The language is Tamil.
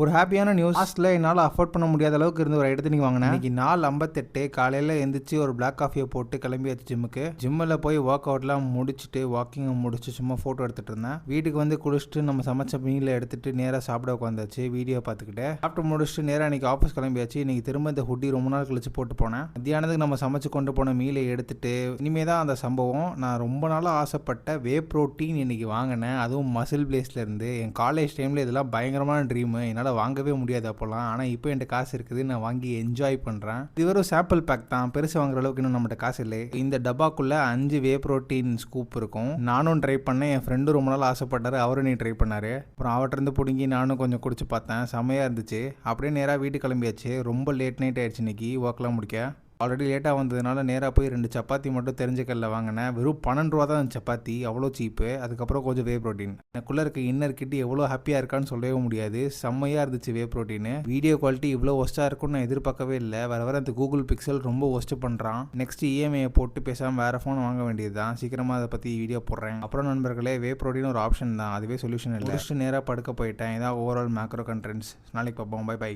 ஒரு ஹாப்பியான நியூஸ். லாஸ்ட்டில் என்னால் அஃபோர்ட் பண்ண முடியாத அளவுக்கு இருந்த ஒரு இடத்து நீங்கள் வாங்கினேன். இன்னைக்கு நாள் 58 காலையில் எழுந்திரிச்சு ஒரு பிளாக் காஃபியை போட்டு கிளம்பியாச்சு ஜிம்முக்கு. ஜிம்மில் போய் ஒர்க் அவுட்லாம் முடிச்சுட்டு வாக்கிங்கை முடிச்சு சும்மா ஃபோட்டோ எடுத்துகிட்டு இருந்தேன். வீட்டுக்கு வந்து குளிச்சுட்டு நம்ம சமைச்ச மீலை எடுத்துகிட்டு நேராக சாப்பிட உட்காந்தாச்சு. வீடியோ பார்த்துக்கிட்டு சாப்பிட்டு முடிச்சுட்டு நேராக இன்றைக்கி ஆஃபீஸ் கிளம்பியாச்சு. இன்றைக்கி திரும்ப இந்த ஹுட்டி ரொம்ப நாள் கழிச்சு போட்டு போனேன். மத்தியானத்துக்கு நம்ம சமைச்சு கொண்டு போன மீலை எடுத்துட்டு இனிமே தான் அந்த சம்பவம். நான் ரொம்ப நாளாக ஆசைப்பட்ட வே ப்ரோட்டீன் இன்றைக்கி வாங்கினேன். அதுவும் மசில் பிளேஸ்லேருந்து. என் காலேஜ் டைமில் இதெல்லாம் பயங்கரமான ட்ரீமு. என்னால் வாங்கவே முடியாது அப்போலாம். ஆனால் இப்போ என்கிட்ட காசு இருக்குது, நான் வாங்கி என்ஜாய் பண்ணுறேன். இது ஒரு சாம்பிள் பேக் தான், பெருசு வாங்குற அளவுக்கு இன்னும் நம்மகிட்ட காசு இல்லை. இந்த டப்பாக்குள்ளே 5 வே ப்ரோட்டீன் ஸ்கூப் இருக்கும். நானும் ட்ரை பண்ணேன், என் ஃப்ரெண்டு ரொம்ப நாள் ஆசைப்பட்டாரு, அவரும் நீ ட்ரை பண்ணாரு. அப்புறம் அவர்கிட்ட பிடுங்கி நானும் கொஞ்சம் குடிச்சு பார்த்தேன், செமையாக இருந்துச்சு. அப்படியே நேராக வீட்டுக்கு கிளம்பியாச்சு. ரொம்ப லேட் நைட் ஆயிடுச்சு இன்னைக்கு ஒர்க்லாம் முடிக்க. ஆல்ரெடி லேட்டாக வந்ததுனால நேராக போய் 2 சப்பாத்தி மட்டும் தெரிஞ்ச கல்ல வாங்கினேன். வெறும் 12 ரூபா தான் சப்பாத்தி, அவ்வளோ சீப்பு. அதுக்கப்புறம் கொஞ்சம் வே ப்ரோட்டீன். எனக்குள்ளே இருக்க இன்னர் கிட்ட எவ்வளோ ஹாப்பியாக இருக்கான்னு சொல்லவே முடியாது. செம்மையாக இருந்துச்சு வே ப்ரோட்டீன். வீடியோ குவாலிட்டி இவ்வளோ ஒஸ்ட்டாக இருக்கும்னு நான் எதிர்பார்க்கவே இல்லை. வர அந்த கூகுள் பிக்சல் ரொம்ப ஒஸ்ட்டு பண்ணுறான். நெக்ஸ்ட் இஎம்ஐயை போட்டு பேசாமல் வேறு ஃபோன் வாங்க வேண்டியது தான். சீக்கிரமாக அதை பற்றி வீடியோ போடுறேன். அப்புறம் நண்பர்களே, வே ப்ரோட்டீன் ஒரு ஆப்ஷன் தான், அதுவே சொல்யூஷன் இல்லை. நேராக படுக்க போயிட்டேன். இதான் ஓவரால் மேக்ரோ கண்டென்ட்ஸ். நாளைக்கு பார்ப்போம். பை.